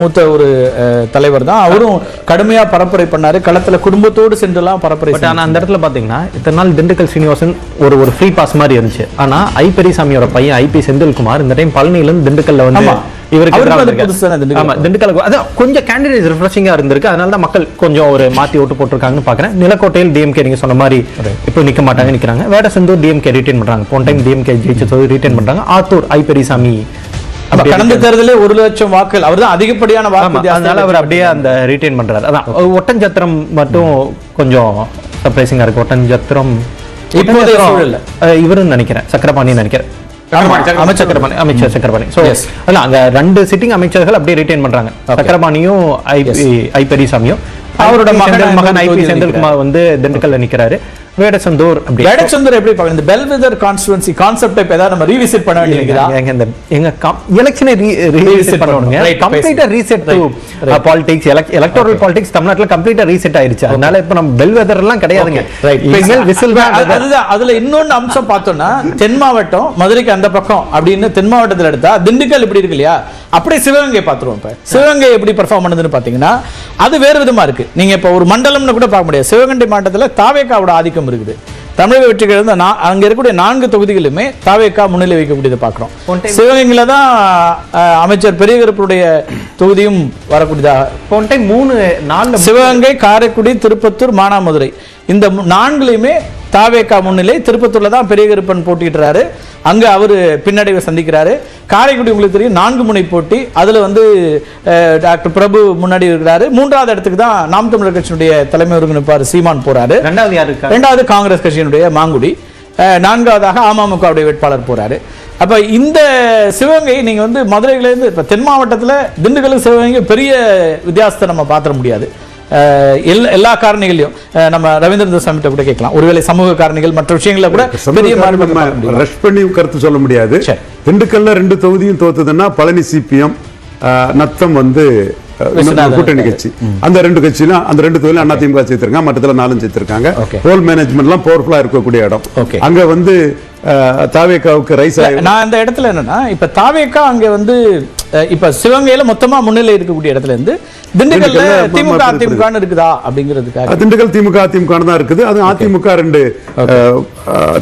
மூத்த ஒரு தலைவர் தான். அவரும் கடுமையா பரப்புரை பண்ணாரு, களத்துல குடும்பத்தோடு சென்றுலாம் பரப்புரை. ஆனா அந்த இடத்துல பாத்தீங்கன்னா இத்தனை நாள் திண்டுக்கல் சீனிவாசன் ஒரு ஃப்ரீ பாஸ் மாதிரி இருந்துச்சு. ஆனா ஐ பெரியசாமியோட பையன் ஐபி செந்தில்குமார் இந்த டைம் பழனியில இருந்து திண்டுக்கல்ல வந்து திண்டுக்கல் கொஞ்சம் கேண்டிடேட் ரிஃப்ரெஷிங்கா இருந்திருக்கு. அதனால தான் மக்கள் கொஞ்சம் ஒரு மாத்தி ஓட்டு போட்டிருக்காங்கன்னு பாக்குறேன். நிலக்கோட்டையில் டிஎம்கே நீங்க சொன்ன மாதிரி இப்போ நிக்க மாட்டாங்க, நிக்கிறாங்க. வேடசந்தூர் டிஎம்கே ரிட்டைன் பண்றாங்க, போன டைம் டிஎம்கே ஜெயிச்சது ரிட்டைன் பண்றாங்க. ஆத்தூர் ஐ பெரியசாமி கடந்த தேர்தலே 1 லட்சம் வாக்குகள், அவர் தான் அதிகப்படியான வாக்கு, அதனால அவர் அப்படியே அந்த ரிட்டைன் பண்றாரு. அதான் ஒட்டஞ்சத்திரம் மட்டும் கொஞ்சம் சர்ப்ரைசிங்கா இருக்கு. ஒட்டஞ்சத்திரம் இவருன்னு நினைக்கிறேன், சக்கரபாணி நினைக்கிறேன், அமைச்சர் சக்கரபாணி. அங்க 2 சிட்டிங் அமைச்சர்கள் அப்படியே ரிட்டைன் பண்றாங்க. சக்கரபாணியும் ஐ பெரியசாமியும். அவரோட மகன் ஐபி செந்தில்குமார் வந்து திண்டுக்கல்ல நிக்கிறாரு. வேடசந்தூர் எப்படி பாக்க இந்த பெல்வெதர் கான்ஸ்டிட்யூன்சி கான்செப்ட் இப்ப ஏதாவது நம்ம ரீவிசிட் பண்ண வேண்டியதுடா. எங்க எலெக்ஷனை ரீவிசிட் பண்ணனுங்க. கம்ப்ளீட்டா reset to politics, electoral politics தமிழ்நாட்டுல கம்ப்ளீட்டா ரீசெட் ஆயிருச்சு. அதனால இப்ப நம்ம பெல்வெதர் எல்லாம் கிடையாதுங்க. அதுல இன்னொன்னு அம்சம் பார்த்தோம்னா, தென் மாவட்டம் மதுரைக்கு அந்த பக்கம் அப்படின்னு தென் மாவட்டத்தில் எடுத்தா திண்டுக்கல் இப்படி இருக்கு இல்லையா, அப்படியே சிவகங்கை பார்த்துருவோம். இப்ப சிவகங்கை எப்படி பெர்ஃபார்ம் பண்ணுதுன்னு பாத்தீங்கன்னா அது வேறு விதமா இருக்கு. நீங்க இப்ப ஒரு மண்டலம்னு கூட பார்க்க முடியாது. சிவகங்கை மாவட்டத்தில் தாவேகாவோட ஆதிக்கம் இருக்குது. தமிழக வெற்றிகள் வந்து அங்க இருக்கக்கூடிய 4 தொகுதிகளுமே தாவேகா முன்னிலை வைக்கக்கூடியதை பார்க்கிறோம். சிவகங்கையில தான் அமைச்சர் பெரியகருப்புடைய தொகுதியும் வரக்கூடியதாக. போன டைம் 3-4 சிவகங்கை, காரைக்குடி, திருப்பத்தூர், மானாமதுரை இந்த 4லையுமே தாவேகா முன்னிலை. திருப்பத்தூர்ல தான் பெரியகருப்பன் போட்டிடுறாரு, அங்க அவரு பின்னடைவை சந்திக்கிறாரு. காரைக்குடி உங்களுக்கு தெரியும் 4 முனை போட்டி, அதுல வந்து டாக்டர் பிரபு முன்னாடி இருக்கிறாரு. 3வது இடத்துக்கு தான் நாம் தமிழர் கட்சியினுடைய தலைமை ஒருங்கிணைப்பாளர் சீமான் போறாரு. 2வது காங்கிரஸ் கட்சியினுடைய மாங்குடி, 4வதாக அமமுகவுடைய வேட்பாளர் போறாரு. அப்ப இந்த சிவகங்கை நீங்க வந்து மதுரையில இருந்து இப்ப தென் மாவட்டத்துல திண்டுக்கல் சிவகங்கை பெரிய வித்தியாசத்தை நம்ம பார்த்துட முடியாது. எல்லா காரணிகளையும் நம்ம ரவீந்திரநாத் சாமிட்ட கூட கேட்கலாம். ஒருவேளை சமூக காரணிகள் மற்ற விஷயங்கள கூட பெரிய ரஷ் பண்ணி கருத்து சொல்ல முடியாது. திண்டுக்கல்ல 2 தொகுதியும் தோத்துதுன்னா பழனி சிபிஎம், நத்தம் வந்து கூட்டணி கட்சி. அந்த 2 கட்சியிலும் அந்த 2 தொகுதியிலும் அதிமுக சேர்த்திருக்காங்க, மற்றதுல 4 சேர்த்திருக்காங்க. ஹோல் மேனேஜ்மெண்ட் எல்லாம் பவர்ஃபுல்லா இருக்கக்கூடிய இடம். அங்க வந்து தாவேகாவுக்கு ரைஸ் ஆகி நான் அந்த இடத்துல என்னன்னா இப்ப தாவேகா அங்க வந்து இப்ப சிவகங்கையில மொத்தமா முன்னிலை இருக்கக்கூடிய இடத்துல இருந்து திண்டுக்கல்ல திமுக அதிமுக இருக்குதா அப்படிங்கிறதுக்காக திண்டுக்கல் திமுக அதிமுக தான் இருக்குது. அது அதிமுக 2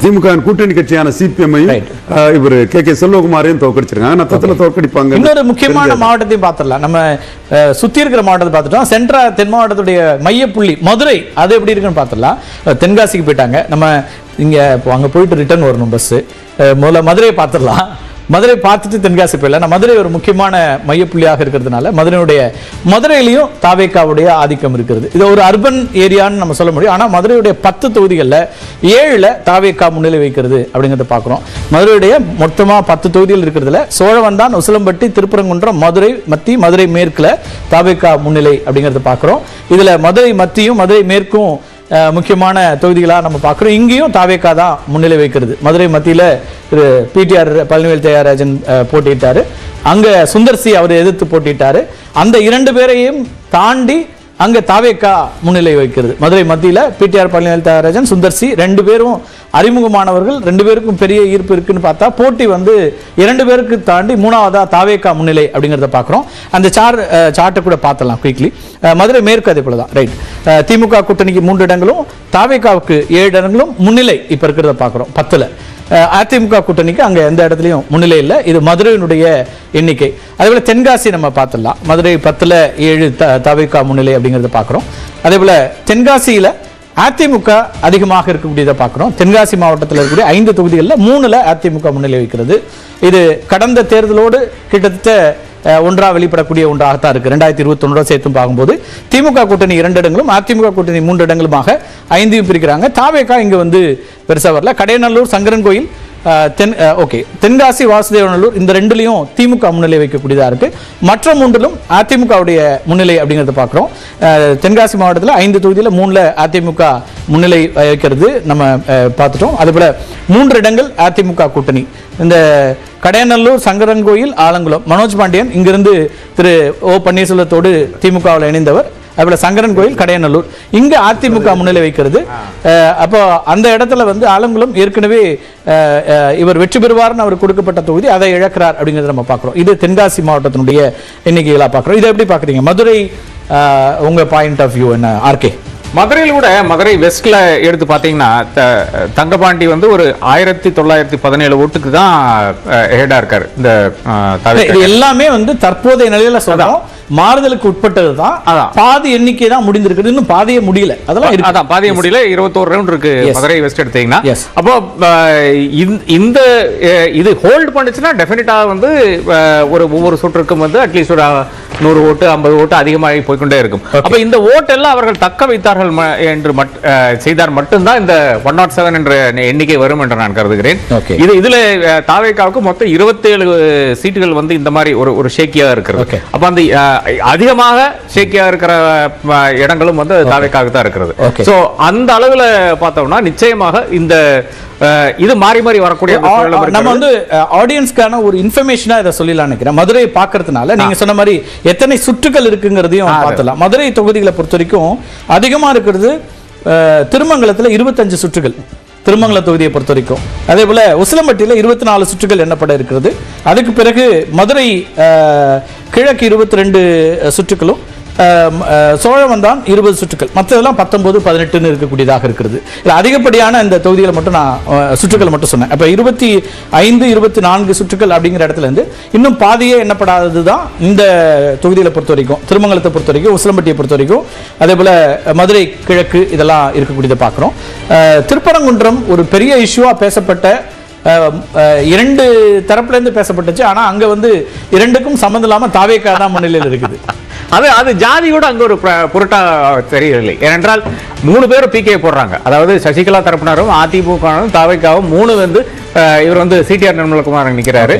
திமுக கூட்டணி கட்சியான சிபிஎம்ஐயும் இவர் கே செல்வகுமாரையும் தோற்கடிச்சிருக்காங்க. நத்தத்துல தோற்கடிப்பாங்க. இன்னொரு முக்கியமான மாவட்டத்தையும் பார்த்துடலாம். நம்ம சுத்தி இருக்கிற மாவட்டத்தை பார்த்துட்டோம். சென்ட்ரா தென் மாவட்டத்துடைய மையப்புள்ளி மதுரை, அது எப்படி இருக்குன்னு பார்த்துடலாம். தென்காசிக்கு போயிட்டாங்க. நம்ம இங்க அங்க போயிட்டு ரிட்டர்ன் வரணும் பஸ். முதல்ல மதுரையை பார்த்துடலாம். மதுரை பார்த்துட்டு தென்காசி போயிடலாம். மதுரை ஒரு முக்கியமான மையப்புள்ளியாக இருக்கிறதுனால மதுரையிலையும் தாவேகாவுடைய ஆதிக்கம் இருக்கிறது. இது ஒரு அர்பன் ஏரியான்னு நம்ம சொல்ல முடியும். ஆனால் மதுரையுடைய 10 தொகுதிகளில் 7ல் தாவேகா முன்னிலை வைக்கிறது அப்படிங்கிறத பார்க்குறோம். மதுரையுடைய மொத்தமாக 10 தொகுதிகள் இருக்கிறதுல சோழவந்தான், உசிலம்பட்டி, திருப்பரங்குன்றம், மதுரை மத்தி, மதுரை மேற்குல தாவேகா முன்னிலை அப்படிங்கிறத பார்க்குறோம். இதில் மதுரை மத்தியும் மதுரை மேற்கும் முக்கியமான தொகுதிகளாக நம்ம பார்க்குறோம். இங்கேயும் தாவேகா தான் முன்னிலை வைக்கிறது. மதுரை மத்தியில் திரு பிடிஆர் பழனிவேல் தியாகராஜன் போட்டியிட்டாரு, அங்கே சுந்தர்சி அவர் எதிர்த்து போட்டியிட்டாரு. அந்த 2 பேரையும் தாண்டி அங்கே தாவேகா முன்னிலை வைக்கிறது. மதுரை மத்தியில் பிடிஆர் பழனிவேல் தியாகராஜன், சுந்தர்சி 2 பேரும் அறிமுகமானவர்கள். 2 பேருக்கும் பெரிய ஈர்ப்பு இருக்குன்னு பார்த்தா போட்டி வந்து 2 பேருக்கு தாண்டி 3வதா தாவேகா முன்னிலை அப்படிங்கிறத பார்க்குறோம். அந்த சார்ட்டை கூட பார்த்தலாம் குயிக்லி. மதுரை மேற்கு அதே போல தான். ரைட், திமுக கூட்டணிக்கு 3 இடங்களும் தாவேகாவுக்கு 7 இடங்களும் முன்னிலை இப்போ இருக்கிறத பார்க்குறோம் 10ல். அதிமுக கூட்டணிக்கு அங்கே எந்த இடத்துலையும் முன்னிலை இல்லை. இது மதுரையினுடைய எண்ணிக்கை. அதே போல் தென்காசி நம்ம பார்த்துடலாம். மதுரை 10ல் 7 தாவேகா முன்னிலை அப்படிங்கிறத பார்க்குறோம். அதே போல் தென்காசியில் அதிமுக அதிகமாக இருக்கக்கூடியதை பார்க்குறோம். தென்காசி மாவட்டத்தில் இருக்கக்கூடிய 5 தொகுதிகளில் 3ல் அதிமுக முன்னிலை வைக்கிறது. இது கடந்த தேர்தலோடு கிட்டத்தட்ட ஒன்றா வெளிப்படக்கூடிய ஒன்றாகத்தான் இருக்கு. 2021 சேர்த்தும் பார்க்கும்போது திமுக கூட்டணி 2 இடங்களும் அதிமுக கூட்டணி 3 இடங்களுமாக 5 பிரிக்கிறாங்க. தாவேகா இங்க வந்து பெருசா வரல. கடையநல்லூர், சங்கரன் கோயில், தென்காசி, வாசுதேவநல்லூர் இந்த 2லையும் திமுக முன்னிலை வைக்கக்கூடியதா இருக்கு. மற்ற 3லும் அதிமுகவுடைய முன்னிலை அப்படிங்கிறத பார்க்குறோம். தென்காசி மாவட்டத்தில் 5 தொகுதியில் 3ல் அதிமுக முன்னிலை வைக்கிறது நம்ம பார்த்துட்டோம். அதுபோல 3 இடங்கள் அதிமுக கூட்டணி. இந்த கடையநல்லூர், சங்கரன் கோயில், ஆலங்குளம் மனோஜ் பாண்டியன் இங்கிருந்து திரு ஓ பன்னீர்செல்வத்தோடு திமுகவில் இணைந்தவர். அதுபோல சங்கரன் கோயில், கடையநல்லூர், இங்க அதிமுக முன்னிலை வைக்கிறது. அப்போ அந்த இடத்துல வந்து ஆலங்குளம் ஏற்கனவே இவர் வெற்றி பெறுவார்னு அவர் கொடுக்கப்பட்ட தொகுதி, அதை இழக்கிறார் அப்படிங்கிறத நம்ம பார்க்கிறோம். இது தென்காசி மாவட்டத்தினுடைய எண்ணிக்கைகளா பார்க்கிறோம். இதை எப்படி பார்க்குறீங்க? மதுரை உங்க பாயிண்ட் ஆஃப் வியூ என்ன ஆர்கே? மதுரையில் கூட மதுரை வெஸ்ட்ல எடுத்து பார்த்தீங்கன்னா தங்கபாண்டி வந்து ஒரு 1917 ஓட்டுக்கு தான் ஹெடா இருக்காரு. இந்த எல்லாமே வந்து தற்போதைய நிலையில சொல்றோம், மாறுதலுக்கு உட்பட்டது தான். பாதி எண்ணிக்கை தான் முடிந்திருக்கு, இன்னும் பாதியே முடியல. அதெல்லாம் அதான் பாதியே முடியல. 21 ரவுண்ட் இருக்கு மதுரை வெஸ்ட் எடுத்தீங்கன்னா. அப்போ இந்த இது ஹோல்ட் பண்ணுச்சுன்னா டெஃபினட்டா வந்து ஒவ்வொரு சுற்றுக்கும் வந்து அட்லீஸ்ட் ஒரு 100 ஓட்டு 50 ஓட்டு அதிகமாகி போய்கொண்டே இருக்கும். அப்ப இந்த ஓட்டெல்லாம் அவர்கள் தக்க வைத்தார்கள் என்று செய்தார் மட்டும்தான் இந்த 107 என்ற எண்ணிக்கை வரும் என்று நான் கருதுகிறேன். இதுல தாவேகாவுக்கு மொத்தம் 27 சீட்டுகள் வந்து இந்த மாதிரி ஒரு ஷேக்கியா இருக்கிறது. அப்ப அந்த அதிகமாக ஷேக்கியா இருக்கிற இடங்களும் வந்து தாவேகாவுக்கு தான் இருக்கிறது. சோ அந்த அளவுல பார்த்தோம்னா நிச்சயமாக இந்த இது மாறி மாறி வரக்கூடிய நம்ம வந்து ஆடியன்ஸ்க்கான ஒரு இன்ஃபர்மேஷனா இதை சொல்லலாம் நினைக்கிறேன். மதுரையை பார்க்கறதுனால நீங்க சொன்ன மாதிரி எத்தனை சுற்றுகள் இருக்குங்கிறதையும் பார்த்தலாம். மதுரை தொகுதிகளை பொறுத்த வரைக்கும் அதிகமா இருக்கிறது திருமங்கலத்துல 25 சுற்றுகள், திருமங்கல தொகுதியை பொறுத்த வரைக்கும். அதே போல உசிலம்பட்டியில 24 சுற்றுகள் எண்ணப்பட இருக்கிறது. அதுக்கு பிறகு மதுரை கிழக்கு 22 சுற்றுகளும், சோழவந்தான் 20 சுற்றுகள், மற்றதெல்லாம் 19, 18 இருக்கக்கூடியதாக இருக்கிறது. அதிகப்படியான இந்த தொகுதிகளை மட்டும் நான் சுற்றுகள் மட்டும் சொன்னேன். அப்ப 25, 24 சுற்றுகள் அப்படிங்கிற இடத்துல இருந்து இன்னும் பாதியே எண்ணப்படாததுதான் இந்த தொகுதிகளை பொறுத்த வரைக்கும், திருமங்கலத்தை பொறுத்த வரைக்கும், உசிலம்பட்டியை பொறுத்த வரைக்கும், அதே போல மதுரை கிழக்கு இதெல்லாம் இருக்கக்கூடியதை பார்க்கிறோம். திருப்பரங்குன்றம் ஒரு பெரிய இஷ்யூவா பேசப்பட்ட, 2 தரப்புல இருந்து பேசப்பட்டுச்சு. ஆனா அங்க வந்து 2க்கும் சம்பந்தம் இல்லாம தாவேகா தான் முன்னிலையில் இருக்குது. அது ஜாதியோட அங்க ஒரு பொருட்டா தெரியவில்லை. ஏனென்றால் 3 பேரும் பிகே போடுறாங்க. அதாவது சசிகலா தரப்பினரும் அதிமுகவும் தாவேகாவும் 3 வந்து இவர் வந்து சிடிஆர் நிர்மலகுமார் நிற்கிறாரு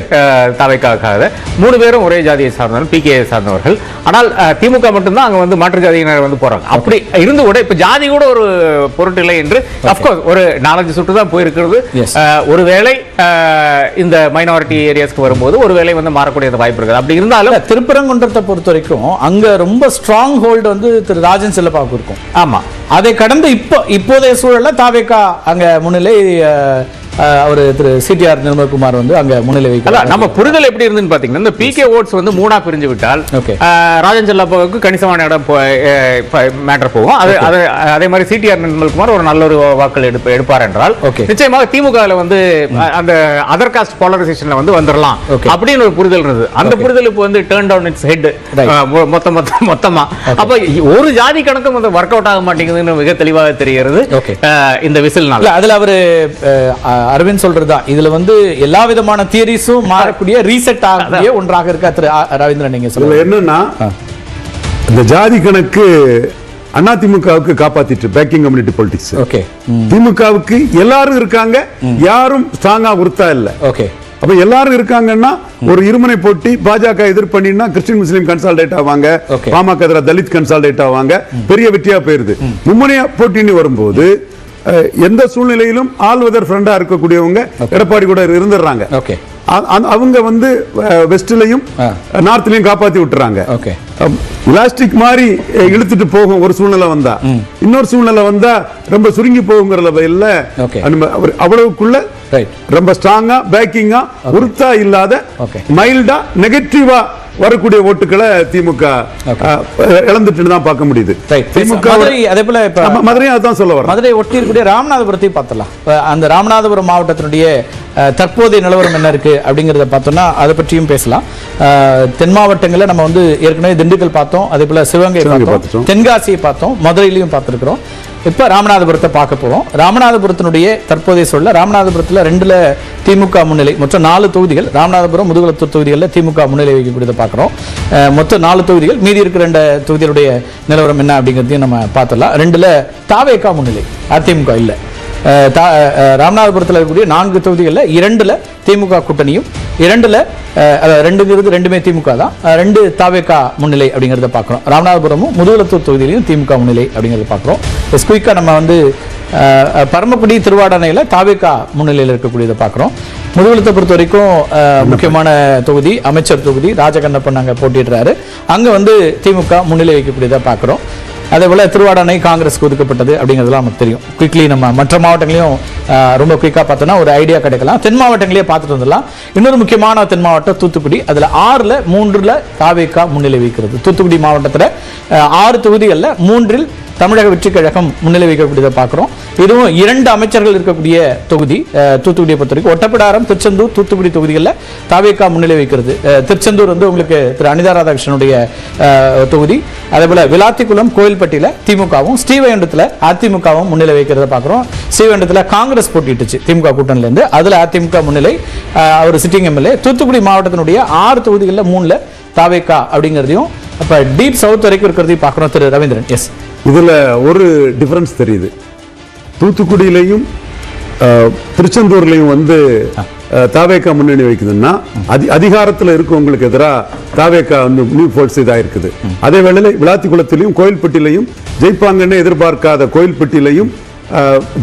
தாவேகாவுக்காக. 3 பேரும் ஒரே ஜாதியை சார்ந்தவர்கள், பிகே சார்ந்தவர்கள். ஆனால் திமுக மட்டும்தான் அங்க வந்து மாற்று ஜாதியினர் வந்து போறாங்க. அப்படி இருந்து கூட இப்ப ஜாதி கூட ஒரு பொருட்டு இல்லை என்று அப்கோர்ஸ் ஒரு 4-5 சுற்று தான் போயிருக்கிறது. ஒருவேளை இந்த மைனாரிட்டி ஏரியாஸ்க்கு வரும்போது ஒருவேளை வந்து மாறக்கூடிய வாய்ப்பு இருக்குது. அப்படி இருந்தாலும் திருப்பரங்குன்றத்தை பொறுத்த வரைக்கும் அங்க ரொம்ப ஸ்ட்ராங் ஹோல்டு வந்து திரு ராஜன் செல்லப்பாவுக்கு இருக்கும். ஆமா, அதை கடந்து இப்போதைய சூழல்ல தாவேகா அங்க முன்னிலை, அவர் திரு சிடிஆர் நிர்மல்குமார் வந்து அங்க முன்னிலை வைக்கிறார். நம்ம புரிதல் எப்படி இருந்துன்னு பாத்தீங்கன்னா, இந்த பிகே ஓட்ஸ் வந்து 3ஆ பிரிஞ்சு விட்டால் ராஜன் செல்லப்பாவுக்கு கணிசமான இடம் மேட்டர் போகும். அதே மாதிரி சிடிஆர் நிர்மல்குமார் ஒரு நல்ல ஒரு வாக்கள் எடுப்பார் என்றால் நிச்சயமாக திமுக வந்து அந்த அதர் காஸ்ட் போலரைசேஷன்ல வந்து வந்துடலாம் அப்படின்னு ஒரு புரிதல் இருந்தது. அந்த புரிதல் இப்போ வந்து டர்ன் டவுன் இட்ஸ் ஹெட் மொத்தமா. அப்ப ஒரு ஜாதி கணக்கும் வந்து ஒர்க் அவுட் ஆக மாட்டேங்குதுன்னு மிக தெளிவாக தெரிகிறது இந்த விசில்னால. அதுல அவரு அரவிந்த் சொல்றதுதான், இதுல வந்து எல்லா விதமான தியரிஸும் மாறக்கூடிய ரீசெட் ஆகக்கூடிய ஒன்றாக இருக்கா திரு ரவீந்திரன்? நீங்க சொல்லுங்க. என்னன்னா இந்த ஜாதி கணக்கு அதிமுகவுக்கு காப்பாத்திட்டு பேக்கிங் கம்யூனிட்டி பொலிட்டிக்ஸ். ஓகே, திமுகவுக்கு எல்லாரும் இருக்காங்க, யாரும் ஸ்ட்ராங்கா உறுத்தா இல்ல. ஓகே, அப்ப எல்லாரும் இருக்காங்கன்னா ஒரு இருமுனை போட்டி பாஜக எதிர்ப்பண்ணினா கிறிஸ்டின் முஸ்லீம் கன்சால்டேட் ஆவாங்க, பாமக எதிராக தலித் கன்சால்டேட் ஆவாங்க, பெரிய வெற்றியா போயிருது. மும்முனையா போட்டின்னு வரும்போது எந்த சூழ்நிலையிலும் ஆல் வெதர் ஃப்ரெண்டா இருக்கக்கூடியவங்க எடப்பாடி கூட இருந்துடுறாங்க. அவங்க வந்து வெஸ்ட்லயும் நார்த்லயும் காப்பாத்தி விட்டுறாங்க. எலாஸ்டிக் மாதிரி இழுத்துட்டு போகும் ஒரு சூழ்நிலை வந்தா. இன்னொரு சூழ்நிலை வந்தா ரொம்ப சுருங்கி போகுங்கிற இல்ல, அவ்வளவுக்குள்ள ரொம்ப ஸ்ட்ராங்கா பேக்கிங்கா உறுத்தா இல்லாத மைல்டா நெகட்டிவா வரக்கூடிய ஓட்டுகளை திமுக இழந்துட்டு தான் பார்க்க முடியுது. திமுக அதே போல மதுரையும் அதான் சொல்ல வர. மதுரை ஒட்டி இருக்கக்கூடிய ராமநாதபுரத்தை பார்த்தலாம். அந்த ராமநாதபுரம் மாவட்டத்தினுடைய தற்போதைய நிலவரம் என்ன இருக்கு அப்படிங்கறத பார்த்தோம்னா அதை பற்றியும் பேசலாம். தென் மாவட்டங்களில் நம்ம வந்து ஏற்கனவே திண்டுக்கல் பார்த்தோம், அதே போல சிவகங்கை பார்த்தோம், தென்காசியை பார்த்தோம், மதுரையிலையும் பார்த்திருக்கிறோம். இப்ப ராமநாதபுரத்தை பார்க்க போறோம். ராமநாதபுரத்தினுடைய தற்போதைய சூழல், ராமநாதபுரத்தில் 2ல திமுக முன்னிலை, மொத்தம் 4 தொகுதிகள். ராமநாதபுரம், முதுகுளத்தூர் தொகுதிகளில் திமுக முன்னிலை வைக்கக்கூடியதை பார்க்கிறோம். மொத்தம் 4 தொகுதிகள், மீதி இருக்கிற 2 தொகுதிகளுடைய நிலவரம் என்ன அப்படிங்கிறதையும் நம்ம பார்த்துடலாம். 2ல தாவேகா முன்னிலை, அதிமுக இல்லை. ராமநாதபுரத்தில் இருக்கக்கூடிய 4 தொகுதிகளில் 2ல திமுக கூட்டணியும், 2ல 2ங்கிறது 2மே திமுக தான், 2 தாவேகா முன்னிலை அப்படிங்கிறத பார்க்குறோம். ராமநாதபுரமும் முதுகுளத்தூர் தொகுதியிலையும் திமுக முன்னிலை அப்படிங்கிறத பார்க்குறோம். குயிக்காக நம்ம வந்து பரமக்குடி திருவாடானையில் தாவேகா முன்னிலையில் இருக்கக்கூடியதை பார்க்குறோம். முதுகுளத்தை பொறுத்த வரைக்கும் முக்கியமான தொகுதி, அமைச்சர் தொகுதி, ராஜகண்ணப்பன் அங்கே போட்டிடுறாரு. அங்கே வந்து திமுக முன்னிலை வைக்கக்கூடியதை பார்க்குறோம். அதே போல திருவாடானை காங்கிரஸ்க்கு ஒதுக்கப்பட்டது அப்படிங்கிறதுலாம் நமக்கு தெரியும். குயிக்லி நம்ம மற்ற மாவட்டங்களையும் ரொம்ப குயிக்காக பார்த்தோம்னா ஒரு ஐடியா கிடைக்கலாம். தென் மாவட்டங்களையே பார்த்துட்டு வந்துடலாம். இன்னொரு முக்கியமான தென் மாவட்டம் தூத்துக்குடி. அதில் 6ல் 3ல் தாவேகா முன்னிலை வைக்கிறது. தூத்துக்குடி மாவட்டத்தில் 6 தொகுதிகளில் 3ல் தமிழக வெற்றி கழகம் முன்னிலை வைக்கக்கூடியதை பார்க்குறோம். இதுவும் 2 அமைச்சர்கள் இருக்கக்கூடிய தொகுதி. தூத்துக்குடியை பொறுத்த வரைக்கும் ஒட்டப்பிடாரம், திருச்செந்தூர், தூத்துக்குடி தொகுதிகளில் தாவேகா முன்னிலை வைக்கிறது. திருச்செந்தூர் வந்து உங்களுக்கு திரு அனிதா ராதாகிருஷ்ணனுடைய தொகுதி. அதே போல விளாத்திக்குளம், கோயில்பட்டியில் திமுகவும், ஸ்ரீவைகுண்டத்தில் அதிமுகவும் முன்னிலை வைக்கிறத பார்க்குறோம். ஸ்ரீவைகுண்டத்தில் காங்கிரஸ் போட்டிட்டுச்சு திமுக கூட்டணியிலேருந்து, அதில் அதிமுக முன்னிலை, அவர் சிட்டிங் எம்எல்ஏ. தூத்துக்குடி மாவட்டத்தினுடைய 6 தொகுதிகளில் 3ல் தாவேகா அப்படிங்கிறதையும் அப்போ டீப் சவுத் வரைக்கும் இருக்கிறதையும் பார்க்குறோம். திரு ரவீந்திரன். எஸ், இதுல ஒரு டிஃபரன்ஸ் தெரியுது. தூத்துக்குடியிலையும் திருச்செந்தூர்லையும் வந்து தாவேகா முன்னணி வைக்குதுன்னா அதிகாரத்தில் இருக்கவங்களுக்கு எதிராக தாவேகா வந்து நியூ ஃபோர்ஸ் இதாக இருக்குது. அதே வேளையில் விளாத்திக்குளத்திலையும் கோயில்பட்டியிலையும் ஜெயிப்பாங்கன்னு எதிர்பார்க்காத கோயில்பட்டியிலையும்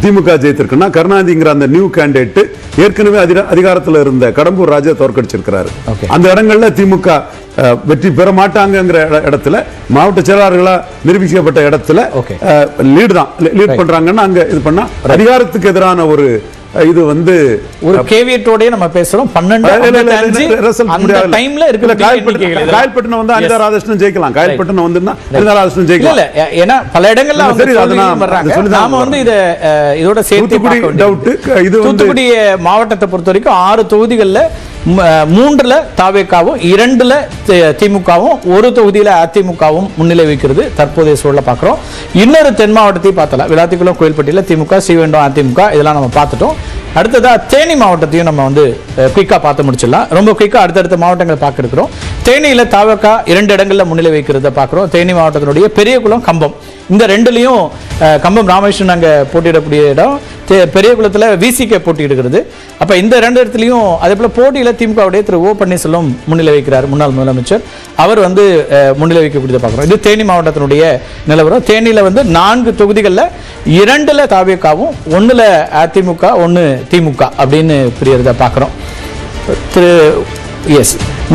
திமுக ஜெயித்திருக்குன்னா கருணாநிதிங்கிற அந்த நியூ கேண்டிடேட் ஏற்கனவே அதிகாரத்தில் இருந்த கடம்பூர் ராஜா தோற்கடிச்சிருக்கிறாரு. அந்த இடங்கள்ல திமுக வெற்றி பெற மாட்டாங்கிற இடத்துல மாவட்ட செயலாளர்களா நிரூபிக்கப்பட்ட இடத்துல லீட் பண்றாங்கன்னா அங்க இது பண்ணா அதிகாரத்துக்கு எதிரான ஒரு இது வந்து ஒரு கேவியட்டோட நம்ம பேசுறோம். 12 டைம்ல இருக்கிற காயல்பட்டினம் வந்து அனிதா ராதாகிருஷ்ணன் ஜெயிக்கலாம். காயல்பட்டினம் வந்து அனிதா ராதாகிருஷ்ணன் ஜெயிக்கலாம். இல்ல ஏன்னா பல இடங்கள்ல நாம வந்து இதோட சேர்த்து டவுட். இது தூத்துக்குடி மாவட்டத்தை பொறுத்த வரைக்கும் 6 தொகுதிகளில் 3ல் தாவேகாவும், 2ல் திமுகவும், 1 தொகுதியில் அதிமுகவும் முன்னிலை வைக்கிறது தற்போதைய சூழலை பார்க்குறோம். இன்னொரு தென் மாவட்டத்தையும் பார்த்தலாம். விளாத்திக்குளம், கோயில்பட்டியில் திமுக, ஸ்ரீவைகுண்டம் அதிமுக, இதெல்லாம் நம்ம பார்த்துட்டோம். அடுத்ததா தேனி மாவட்டத்தையும் நம்ம வந்து குயிக்காக பார்த்து முடிச்சிடலாம். ரொம்ப குயிக்காக அடுத்தடுத்த மாவட்டங்களை பார்க்க இருக்கிறோம். தேனியில் தாவேகா 2 இடங்களில் முன்னிலை வைக்கிறத பார்க்குறோம். தேனி மாவட்டத்தினுடைய பெரியகுளம், கம்பம், இந்த 2லையும் கம்பம் ராமகிருஷ்ணன் அங்கே போட்டியிடக்கூடிய இடம். பெரியகுளத்தில் விசிகே போட்டியிடுகிறது. அப்போ இந்த 2 இடத்துலையும் அதே போல் போட்டியில் திமுகவுடைய திரு ஓ பன்னீர்செல்வம் முன்னிலை வைக்கிறார், முன்னாள் முதலமைச்சர். அவர் வந்து முன்னிலை வைக்கக்கூடியதை பார்க்குறோம். இது தேனி மாவட்டத்தினுடைய நிலவரம். தேனியில் வந்து 4 தொகுதிகளில் 2ல் தாவேகாவும், 1ல் அதிமுக, 1 திமுக அப்படின்னு பிரியறதை பார்க்குறோம்.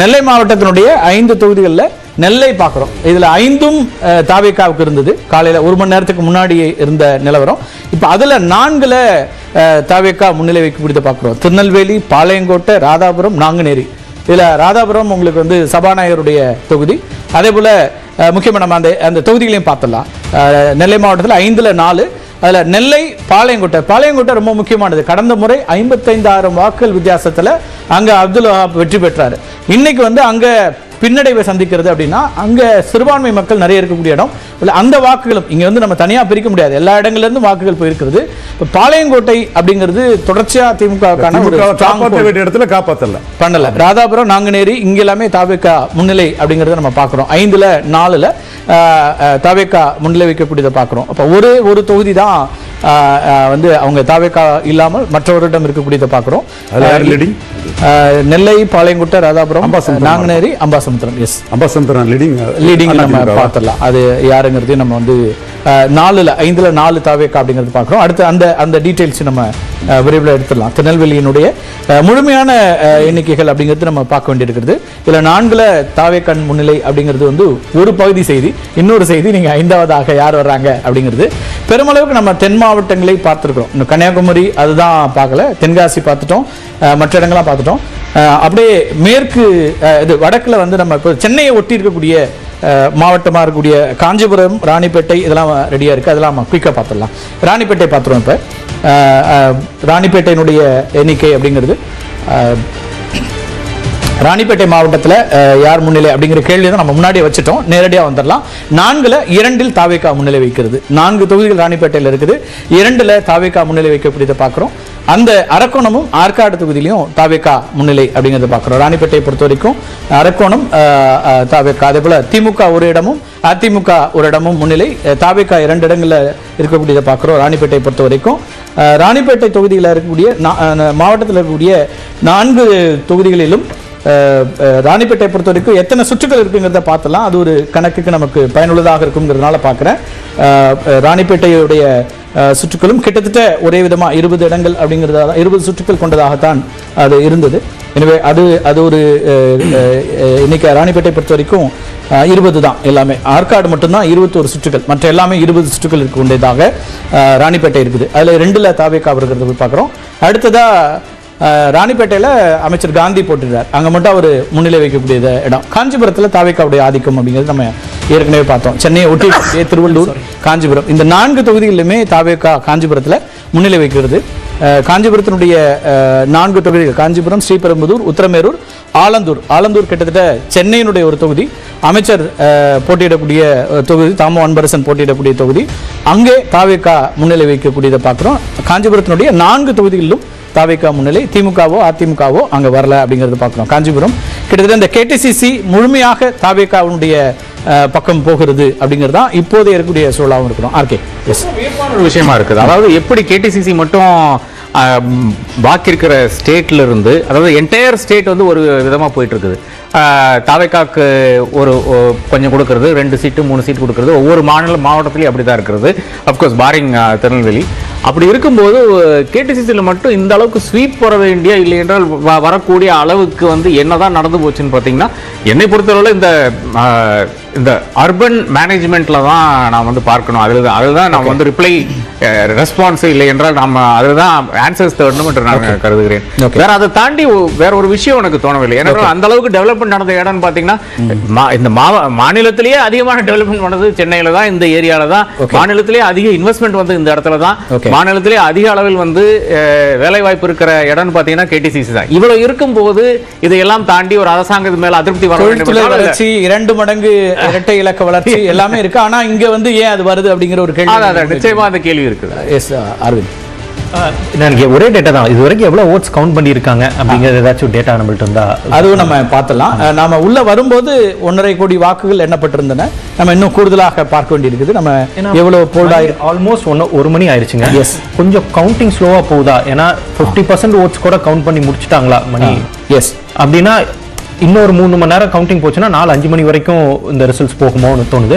நெல்லை மாவட்டத்தினுடைய 5 தொகுதிகளில் நெல்லை பார்க்குறோம். இதில் 5ம் தாவேகாவுக்கு இருந்தது. காலையில் 1 மணி நேரத்துக்கு முன்னாடி இருந்த நிலவரம். இப்போ அதில் 4ல் தாவேகா முன்னிலை வைக்கக்கூடியதை பார்க்குறோம். திருநெல்வேலி, பாளையங்கோட்டை, ராதாபுரம், நாங்குநேரி. இதில் ராதாபுரம் உங்களுக்கு வந்து சபாநாயகருடைய தொகுதி. அதே போல் முக்கியமாக நம்ம அந்த தொகுதிகளையும் பார்த்துடலாம். நெல்லை மாவட்டத்தில் 5ல் 4. அதில் நெல்லை, பாளையங்கோட்டை ரொம்ப முக்கியமானது. கடந்த முறை 55,000 வாக்குகள் வித்தியாசத்தில் அங்கே அப்துல் வஹாப் வெற்றி பெற்றார். இன்னைக்கு வந்து அங்கே பின்னடைவை சந்திக்கிறது அப்படின்னா அங்கே சிறுபான்மை மக்கள் நிறைய இருக்கக்கூடிய இடம். இல்லை அந்த வாக்குகளும் இங்கே வந்து நம்ம தனியாக பிரிக்க முடியாது. எல்லா இடங்கள்லேருந்து வாக்குகள் போயிருக்கிறது. இப்போ பாளையங்கோட்டை அப்படிங்கிறது தொடர்ச்சியாக திமுகவுக்கான இடத்துல காப்பாற்றல பண்ணல. ராதாபுரம், நாங்குநேரி இங்கே எல்லாமே தாவேகா முன்னிலை அப்படிங்கிறத நம்ம பார்க்குறோம். 5ல் 4ல் தாவேகா முன்னிலை வைக்கக்கூடியதை பார்க்குறோம். அப்போ ஒரு தொகுதி தான் வந்து அவங்க தாவேகா இல்லாமல் மற்றவரிடம் இருக்கக்கூடியதை பார்க்குறோம். நெல்லை, பாளையங்கோட்டை, ராதாபுரம், நாங்குநேரி, அம்பாசமுத்திரம். எஸ், அம்பாசமுத்திரம் லீடிங் நம்ம பார்த்துடலாம். அது யாருங்கிறதையும் நம்ம வந்து 5ல் 4 தாவேகா அப்படிங்கிறது பார்க்குறோம். அடுத்து அந்த டீட்டெயில்ஸ் நம்ம விரைவில் எடுத்துடலாம். திருநெல்வேலியினுடைய முழுமையான எண்ணிக்கைகள் அப்படிங்கிறது நம்ம பார்க்க வேண்டியிருக்கிறது. இதில் 4ல் தாவேகா முன்னிலை அப்படிங்கிறது வந்து ஒரு பகுதி செய்தி. இன்னொரு செய்தி, நீங்கள் 5வதாக யார் வர்றாங்க அப்படிங்கிறது. பெருமளவுக்கு நம்ம தென் மாவட்டங்களை பார்த்துருக்கிறோம். இன்னும் கன்னியாகுமரி அதுதான் பார்க்கல. தென்காசி பார்த்துட்டோம், மற்ற இடங்கள்லாம் பார்த்துட்டோம். அப்படியே மேற்கு இது வடக்கில் வந்து நம்ம இப்போ சென்னையை ஒட்டி இருக்கக்கூடிய மாவட்டமாக இருக்கக்கூடிய காஞ்சிபுரம், ராணிப்பேட்டை இதெல்லாம் ரெடியாக இருக்குது. அதெல்லாம் நம்ம குயிக்காக பார்த்துடலாம். ராணிப்பேட்டை பார்த்துருவோம். இப்போ ராணிப்பேட்டையினுடைய எண்ணிக்கை அப்படிங்கிறது ராணிப்பேட்டை மாவட்டத்தில் யார் முன்னிலை அப்படிங்கிற கேள்வி தான் நம்ம முன்னாடியே வச்சுட்டோம். நேரடியாக வந்துடலாம். 4ல் 2ல் தாவேகா முன்னிலை வைக்கிறது. 4 தொகுதிகள் ராணிப்பேட்டையில் இருக்குது. 2ல் தாவேகா முன்னிலை வைக்கக்கூடியதை பார்க்குறோம். அந்த அரக்கோணமும் ஆற்காடு தொகுதியிலையும் தாவேகா முன்னிலை அப்படிங்கிறத பார்க்குறோம். ராணிப்பேட்டையை பொறுத்த வரைக்கும் அரக்கோணம் தாவேகா, அதே போல் திமுக ஒரு இடமும் அதிமுக ஒரு இடமும் முன்னிலை. தாவேகா 2 இடங்களில் இருக்கக்கூடியதை பார்க்குறோம். ராணிப்பேட்டையை பொறுத்த வரைக்கும் ராணிப்பேட்டை தொகுதியில் இருக்கக்கூடிய மாவட்டத்தில் இருக்கக்கூடிய 4 தொகுதிகளிலும் ராணிப்பேட்டை பொறுத்த வரைக்கும் எத்தனை சுற்றுகள் இருக்குங்கிறத பார்த்தலாம். அது ஒரு கணக்குக்கு நமக்கு பயனுள்ளதாக இருக்குங்கிறதுனால பார்க்குறேன். ராணிப்பேட்டையுடைய சுற்றுக்களும் கிட்டத்தட்ட ஒரே விதமாக 20 இடங்கள் அப்படிங்கிறதா 20 சுற்றுக்கள் கொண்டதாகத்தான் அது இருந்தது. எனவே அது ஒரு இன்னைக்கு ராணிப்பேட்டை பொறுத்த வரைக்கும் 20 தான் எல்லாமே. ஆற்காடு மட்டும்தான் 21 சுற்றுகள், மற்ற எல்லாமே 20 சுற்றுகள் இருக்கக்கூடியதாக ராணிப்பேட்டை இருக்குது. அதில் 2ல் தாவேகா இருக்கிறத பார்க்குறோம். அடுத்ததா ராணிப்பேட்டையில் அமைச்சர் காந்தி போட்டிருக்கார், அங்கே மட்டும் அவர் முன்னிலை வைக்கக்கூடிய இடம். காஞ்சிபுரத்தில் தாவேகாவுடைய ஆதிக்கம் அப்படிங்கிறது நம்ம ஏற்கனவே பார்த்தோம். சென்னையை ஒட்டி திருவள்ளூர், காஞ்சிபுரம், இந்த 4 தொகுதிகளிலுமே தாவேகா காஞ்சிபுரத்தில் முன்னிலை வைக்கிறது. காஞ்சிபுரத்தினுடைய 4 தொகுதிகள், காஞ்சிபுரம், ஸ்ரீபெரும்புதூர், உத்திரமேரூர், ஆலந்தூர் கிட்டத்தட்ட சென்னையினுடைய ஒரு தொகுதி. அமைச்சர் போட்டியிடக்கூடிய தொகுதி, தாமோ அன்பரசன் போட்டியிடக்கூடிய தொகுதி, அங்கே தாவேகா முன்னிலை வைக்கக்கூடியதை பார்க்குறோம். காஞ்சிபுரத்தினுடைய 4 தொகுதிகளிலும் தாவேகா முன்னிலை. திமுகவோ அதிமுகவோ அங்கே வரல அப்படிங்கிறத பார்க்குறோம். காஞ்சிபுரம் கிட்டத்தட்ட இந்த கேடிசிசி முழுமையாக தாவேகாவுடைய பக்கம் போகிறது அப்படிங்கிறது தான் இப்போதைய இருக்கக்கூடிய சூழலாகவும் இருக்கிறோம். ஆர்கே, எஸ், ஒரு விஷயமா இருக்குது. அதாவது எப்படி கேடிசிசி மட்டும் பாக்கி இருக்கிற ஸ்டேட்ல இருந்து, அதாவது என்டையர் ஸ்டேட் வந்து ஒரு விதமா போயிட்டு இருக்குது. தாவேகாக்கு ஒரு கொஞ்சம் கொடுக்கறது, 2 சீட்டு 3 சீட் கொடுக்கறது, ஒவ்வொரு மாவட்டத்திலையும் அப்படி தான் இருக்கிறது. Of course boring Tirunelveli. அப்படி இருக்கும்போது கேடிசிசியில் மட்டும் இந்த அளவுக்கு ஸ்வீப் போட வேண்டிய, இல்லை என்றால் வரக்கூடிய அளவுக்கு வந்து என்னதான் நடந்து போச்சுன்னு பார்த்தீங்கன்னா, என்னை பொறுத்தளவில் இந்த அர்பன் மேனேஜ்மெண்ட்ல தான் நான் வந்து பார்க்கணும். அதுதான் நான் வந்து ரிப்ளை ரெஸ்பான்ஸ் இல்லை என்றால் நம்ம அதுதான் ஆன்சர்ஸ் தேடணும் என்று நான் கருதுகிறேன். வேற அதை தாண்டி வேற ஒரு விஷயம் எனக்கு தோணவில்லை. ஏன்னா அந்த அளவுக்கு டெவலப்மெண்ட் நடந்த இடம்னு பார்த்தீங்கன்னா, இந்த மாநிலத்திலேயே அதிகமான டெவலப்மெண்ட் பண்ணது சென்னையில தான், இந்த ஏரியால தான். மாநிலத்திலேயே அதிக இன்வெஸ்ட்மெண்ட் வந்து இந்த இடத்துல தான். மாநிலத்திலே அதிக அளவில் வந்து வேலை வாய்ப்பு இருக்கிற இடம்னு பார்த்தீங்கன்னா கேடிசிசி தான். இவ்வளவு இருக்கும்போது இதையெல்லாம் தாண்டி ஒரு அரசாங்கத்து மேல அதிருப்தி வர வளர்ச்சி 2 மடங்கு இரட்டை இலக்க வளர்ச்சி எல்லாமே இருக்கு. ஆனா இங்க வந்து ஏன் அது வருது அப்படிங்கிற ஒரு கேள்வி, நிச்சயமா அந்த கேள்வி இருக்குது. எஸ் அரவிந்த், எனக்கு ஒரே டேட்டா தான், இது வரைக்கும் எவ்வளவு ஓட்ஸ் கவுண்ட் பண்ணியிருக்காங்க அப்படிங்கிறது ஏதாச்சும் டேட்டா நம்மள்ட்ட இருந்தா அதுவும் நம்ம பார்த்தலாம். நாம உள்ள வரும்போது 1.5 கோடி வாக்குகள் எண்ணப்பட்டிருந்தன. நம்ம இன்னும் கூடுதலாக பார்க்க வேண்டியிருக்குது. நம்ம எவ்வளவு போல்டா, ஆல்மோஸ்ட் 1 மணி ஆயிடுச்சுங்க. எஸ், கொஞ்சம் கவுண்டிங் ஸ்லோவா போகுதா? ஏன்னா 50% ஓட்ஸ் கூட கவுண்ட் பண்ணி முடிச்சிட்டாங்களா மணி? எஸ், அப்படின்னா இன்னொரு 3 மணி நேரம் கவுண்டிங் போச்சுன்னா 4-5 மணி வரைக்கும் இந்த ரிசல்ட்ஸ் போகுமோன்னு தோணுது.